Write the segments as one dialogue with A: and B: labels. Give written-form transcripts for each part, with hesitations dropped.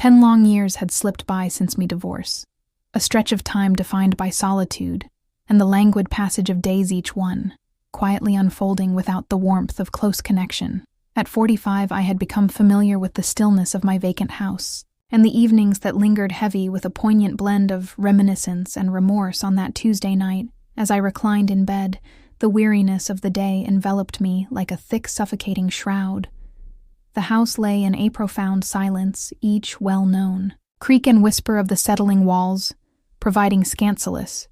A: 10 long years had slipped by since me divorce, a stretch of time defined by solitude and the languid passage of days each one, quietly unfolding without the warmth of close connection. At 45, I had become familiar with the stillness of my vacant house, and the evenings that lingered heavy with a poignant blend of reminiscence and remorse on that Tuesday night. As I reclined in bed, the weariness of the day enveloped me like a thick, suffocating shroud. The house lay in a profound silence, each well known, creak and whisper of the settling walls, providing scant solace.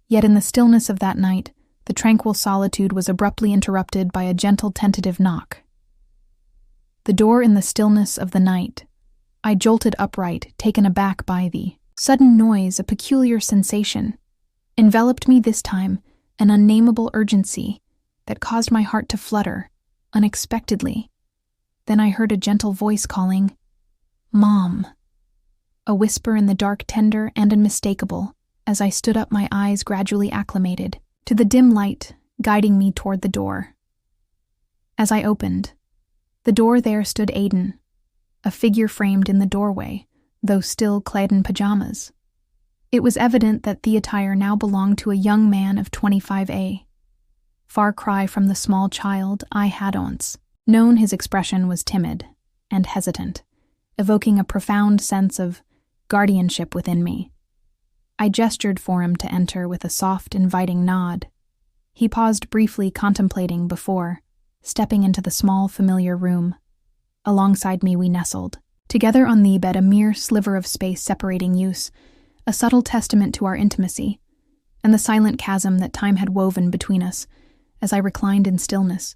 A: Yet in the stillness of that night, the tranquil solitude was abruptly interrupted by a gentle, tentative knock. The door in the stillness of the night. I jolted upright, taken aback by the sudden noise, a peculiar sensation. Enveloped me this time, an unnameable urgency that caused my heart to flutter, unexpectedly. Then I heard a gentle voice calling, "Mom." A whisper in the dark, tender and unmistakable. As I stood up, my eyes gradually acclimated to the dim light guiding me toward the door. As I opened the door, there stood Aiden, a figure framed in the doorway, though still clad in pajamas. It was evident that the attire now belonged to a young man of 25A. Far cry from the small child I had once known. His expression was timid and hesitant, evoking a profound sense of guardianship within me. I gestured for him to enter with a soft, inviting nod. He paused briefly, contemplating before stepping into the small, familiar room. Alongside me we nestled, together on the bed, a mere sliver of space separating use, a subtle testament to our intimacy, and the silent chasm that time had woven between us. As I reclined in stillness,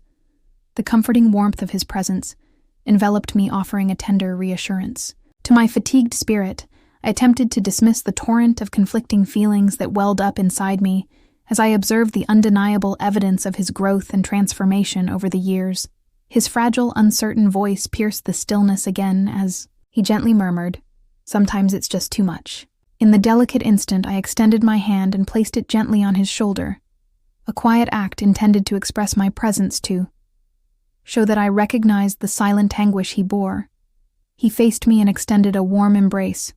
A: the comforting warmth of his presence enveloped me, offering a tender reassurance. To my fatigued spirit, I attempted to dismiss the torrent of conflicting feelings that welled up inside me as I observed the undeniable evidence of his growth and transformation over the years. His fragile, uncertain voice pierced the stillness again as he gently murmured, "Sometimes it's just too much." In the delicate instant, I extended my hand and placed it gently on his shoulder, a quiet act intended to express my presence, to show that I recognized the silent anguish he bore. He faced me and extended a warm embrace,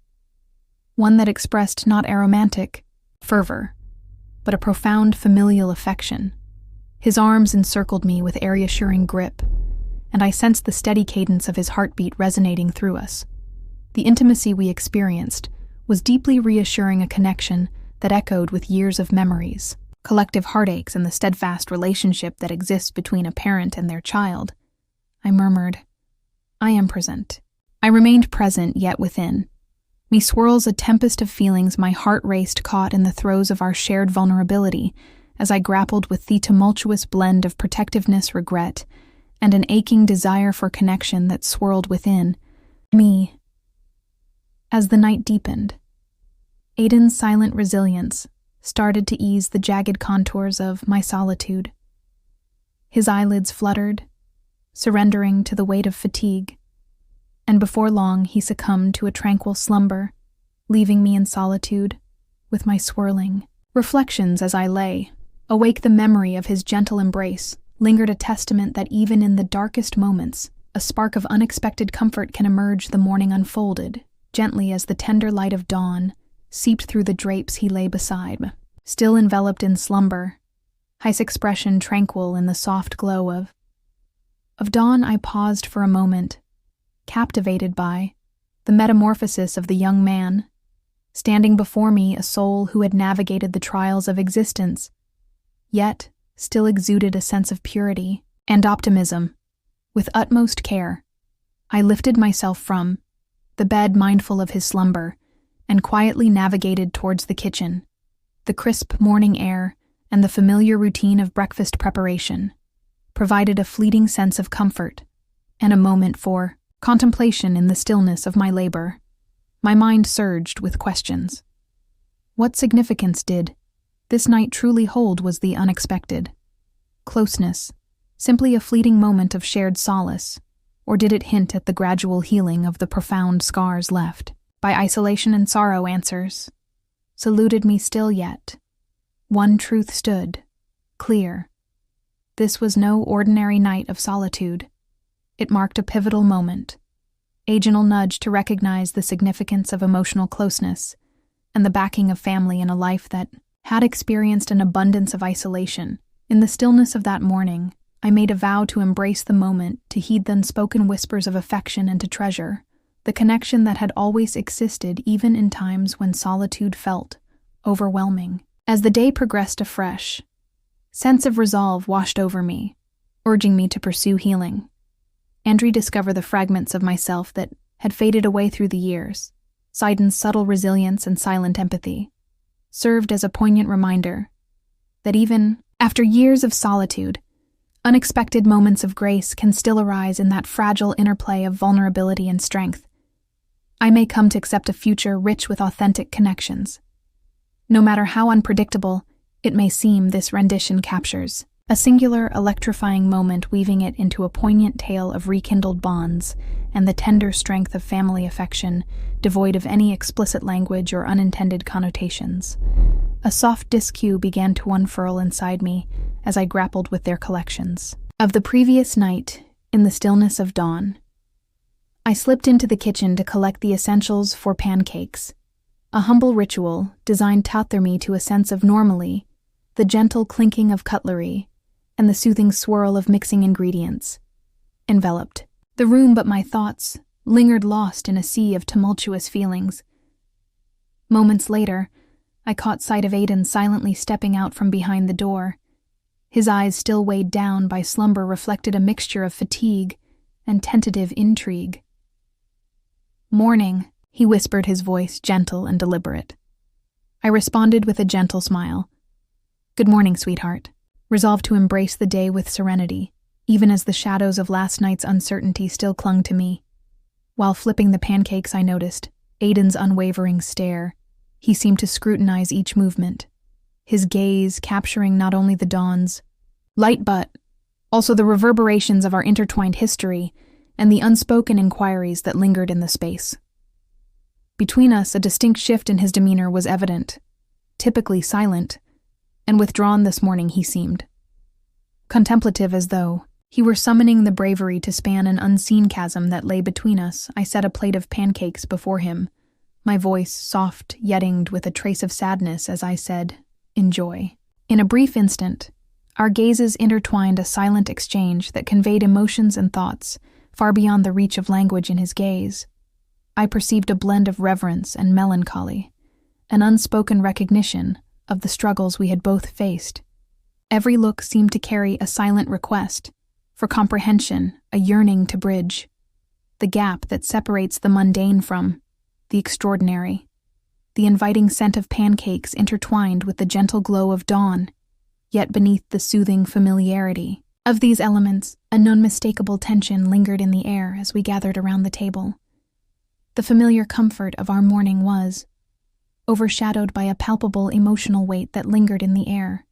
A: one that expressed not aromantic fervor, but a profound familial affection. His arms encircled me with a reassuring grip, and I sensed the steady cadence of his heartbeat resonating through us. The intimacy we experienced was deeply reassuring, a connection that echoed with years of memories, collective heartaches, and the steadfast relationship that exists between a parent and their child. I murmured, "I am present." I remained present, yet within me swirls a tempest of feelings. My heart raced, caught in the throes of our shared vulnerability, as I grappled with the tumultuous blend of protectiveness, regret, and an aching desire for connection that swirled within me. As the night deepened, Aiden's silent resilience started to ease the jagged contours of my solitude. His eyelids fluttered, surrendering to the weight of fatigue, and before long he succumbed to a tranquil slumber, leaving me in solitude with my swirling reflections. As I lay awake, the memory of his gentle embrace lingered, a testament that even in the darkest moments, a spark of unexpected comfort can emerge. The morning unfolded gently as the tender light of dawn seeped through the drapes he lay beside, still enveloped in slumber, his expression tranquil in the soft glow of dawn. I paused for a moment, captivated by the metamorphosis of the young man, standing before me, a soul who had navigated the trials of existence, yet still exuded a sense of purity and optimism. With utmost care, I lifted myself from the bed, mindful of his slumber, and quietly navigated towards the kitchen. The crisp morning air and the familiar routine of breakfast preparation provided a fleeting sense of comfort and a moment for contemplation in the stillness of my labor. My mind surged with questions. What significance did this night truly hold? Was the unexpected closeness simply a fleeting moment of shared solace, or did it hint at the gradual healing of the profound scars left by isolation and sorrow? Answers saluted me still, yet one truth stood clear. This was no ordinary night of solitude. It marked a pivotal moment, agenal nudge to recognize the significance of emotional closeness and the backing of family in a life that had experienced an abundance of isolation. In the stillness of that morning, I made a vow to embrace the moment, to heed the unspoken whispers of affection, and to treasure the connection that had always existed even in times when solitude felt overwhelming. As the day progressed, a fresh sense of resolve washed over me, urging me to pursue healing and rediscover the fragments of myself that had faded away through the years. Sidon's subtle resilience and silent empathy served as a poignant reminder that even after years of solitude, unexpected moments of grace can still arise in that fragile interplay of vulnerability and strength. I may come to accept a future rich with authentic connections. No matter how unpredictable it may seem, this rendition captures a singular, electrifying moment, weaving it into a poignant tale of rekindled bonds and the tender strength of family affection, devoid of any explicit language or unintended connotations. A soft disc cue began to unfurl inside me as I grappled with their collections. Of the previous night, in the stillness of dawn, I slipped into the kitchen to collect the essentials for pancakes, a humble ritual designed to tether me to a sense of normalcy, the gentle clinking of cutlery, and the soothing swirl of mixing ingredients enveloped the room, but my thoughts lingered lost in a sea of tumultuous feelings. Moments later, I caught sight of Aidan silently stepping out from behind the door. His eyes, still weighed down by slumber, reflected a mixture of fatigue and tentative intrigue. "Morning," he whispered, his voice gentle and deliberate. I responded with a gentle smile. "Good morning, sweetheart," resolved to embrace the day with serenity, even as the shadows of last night's uncertainty still clung to me. While flipping the pancakes, I noticed Aidan's unwavering stare. He seemed to scrutinize each movement, his gaze capturing not only the dawn's light but also the reverberations of our intertwined history and the unspoken inquiries that lingered in the space. Between us, a distinct shift in his demeanor was evident. Typically silent and withdrawn, this morning he seemed contemplative, as though he were summoning the bravery to span an unseen chasm that lay between us. I set a plate of pancakes before him, my voice soft yet tinged with a trace of sadness as I said, "Enjoy." In a brief instant, our gazes intertwined, a silent exchange that conveyed emotions and thoughts far beyond the reach of language. In his gaze, I perceived a blend of reverence and melancholy, an unspoken recognition of the struggles we had both faced. Every look seemed to carry a silent request for comprehension, a yearning to bridge the gap that separates the mundane from the extraordinary. The inviting scent of pancakes intertwined with the gentle glow of dawn, yet beneath the soothing familiarity of these elements, an unmistakable tension lingered in the air as we gathered around the table. The familiar comfort of our morning was overshadowed by a palpable emotional weight that lingered in the air.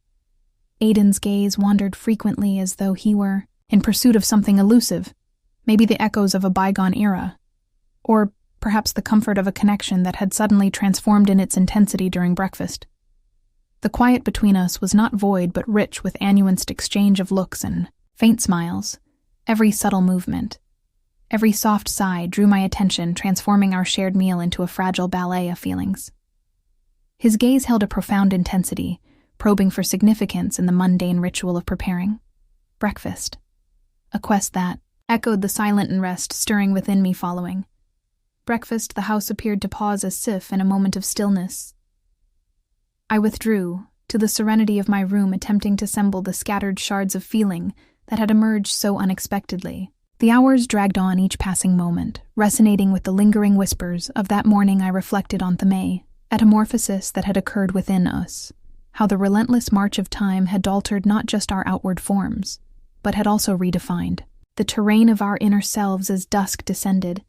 A: Aidan's gaze wandered frequently, as though he were in pursuit of something elusive, maybe the echoes of a bygone era, or perhaps the comfort of a connection that had suddenly transformed in its intensity during breakfast. The quiet between us was not void but rich with annuanced exchange of looks and faint smiles. Every subtle movement, every soft sigh drew my attention, transforming our shared meal into a fragile ballet of feelings. His gaze held a profound intensity, probing for significance in the mundane ritual of preparing breakfast. A quest that echoed the silent unrest stirring within me following breakfast. The house appeared to pause as if in a moment of stillness. I withdrew to the serenity of my room, attempting to assemble the scattered shards of feeling that had emerged so unexpectedly. The hours dragged on, each passing moment resonating with the lingering whispers of that morning. I reflected on the metamorphosis that had occurred within us, how the relentless march of time had altered not just our outward forms, but had also redefined the terrain of our inner selves as dusk descended,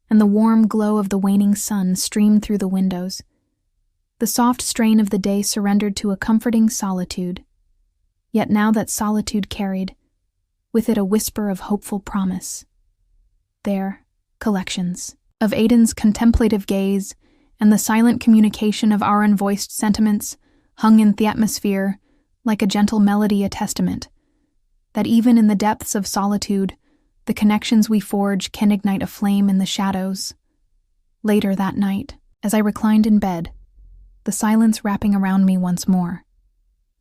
A: and the warm glow of the waning sun streamed through the windows. The soft strain of the day surrendered to a comforting solitude, yet now that solitude carried with it a whisper of hopeful promise. Their collections of Aidan's contemplative gaze and the silent communication of our unvoiced sentiments hung in the atmosphere like a gentle melody, a testament that even in the depths of solitude, The connections we forge can ignite a flame in the shadows. Later that night, as I reclined in bed, the silence wrapping around me once more,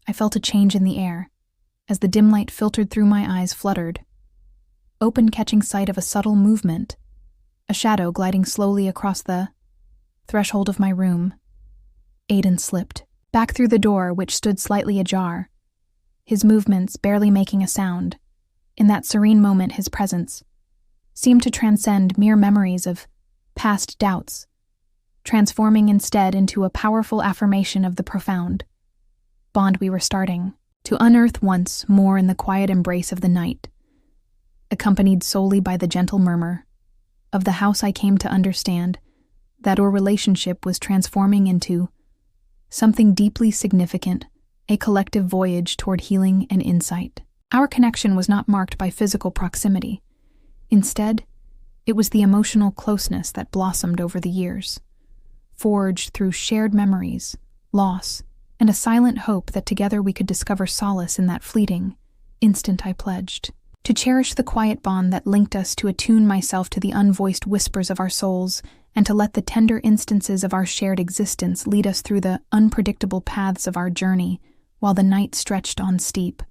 A: I felt a change in the air, as the dim light filtered through my eyes fluttered, open catching sight of a subtle movement, a shadow gliding slowly across the threshold of my room. Aiden slipped back through the door, which stood slightly ajar, his movements barely making a sound. In that serene moment, his presence seemed to transcend mere memories of past doubts, transforming instead into a powerful affirmation of the profound bond we were starting to unearth once more in the quiet embrace of the night, accompanied solely by the gentle murmur of the house. I came to understand that our relationship was transforming into something deeply significant, a collective voyage toward healing and insight. Our connection was not marked by physical proximity. Instead, it was the emotional closeness that blossomed over the years, forged through shared memories, loss, and a silent hope that together we could discover solace in that fleeting instant. I pledged to cherish the quiet bond that linked us, to attune myself to the unvoiced whispers of our souls, and to let the tender instances of our shared existence lead us through the unpredictable paths of our journey while the night stretched on steep.